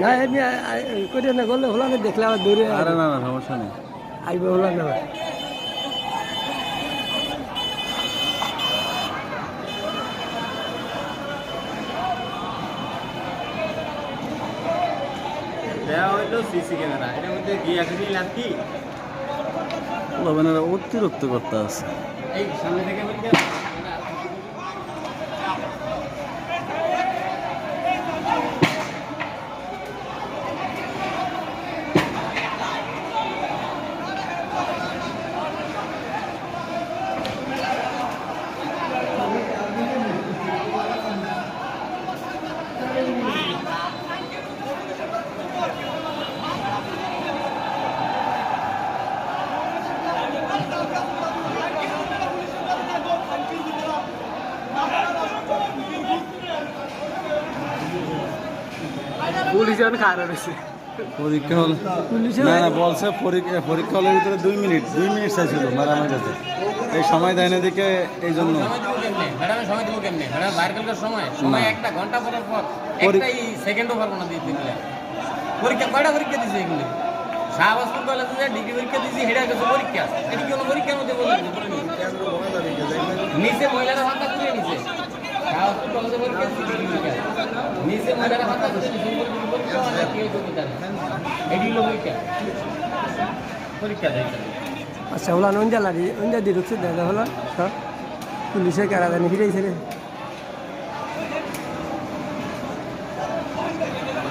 না এমনি করে না করলে হলো না দেখলে আবার দৌড়ে আরে না না সমস্যা নেই। আইবে হলো না দেওয়া হইলো সিসি ক্যামেরা, এটার মধ্যে গিয়ে আসলে লাভ কি? লবণেরা অতিরিক্ত করতে আছে। এই সামনে থেকে বলি পুলিশ এখন খারাপ রয়েছে পরীক্ষা হল না না বলছে পরীক্ষা হলের ভিতরে 2 মিনিট চাইছিল ম্যাডামের কাছে। এই সময় দেয় না দিকে এই জন্য ম্যাডামের সময় দিব কেমনে? ম্যাডাম বাইরে কালকার সময় একটা ঘন্টা পরের পর একটাই সেকেন্ডও পারবো না দিতে দিলে। পরীক্ষা কয়টা পরীক্ষা দিছে এগুলো? শাহবাজপুর কলেজে ডিগ্রি পরীক্ষা দিয়েছি, হেডা গেছে পরীক্ষা। এটা কি কোনো পরীক্ষার মধ্যে বললেন? নিচে মহিলারা ভাতা তুলে নিচে শাহবাজপুর কলেজে পরীক্ষা দিয়েছি, নিচে মহিলারা ভাতা তুলে এগুলো পরীক্ষা দেয়। আচ্ছা হলো অঞ্জালারি অঞ্জা দিয়ে ঢুকছে দেখা হলো সব পুলিশে কারাগারে ফিরেছে রে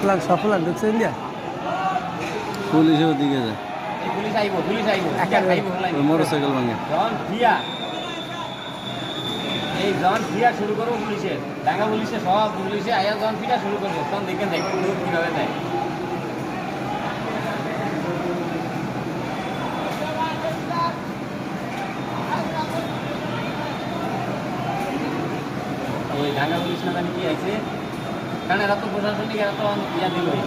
প্লান সফল ঢুকছে ইন্ডিয়া পুলিশের ওদিকে যায়। পুলিশ আইব একা খাইব মোটরসাইকেল ভাঙে জন ফিয়া শুরু করবো পুলিশের ঢাকা পুলিশে সব পুলিশে আয়া জন ফিয়া শুরু করবো, তখন দেখেন দেখ কিভাবে দেয়। ওই ঢাকা পুলিশ না জানি কি আছে, কারণ এরা তো প্রশাসনিক, এরা তো ইয়া দিলই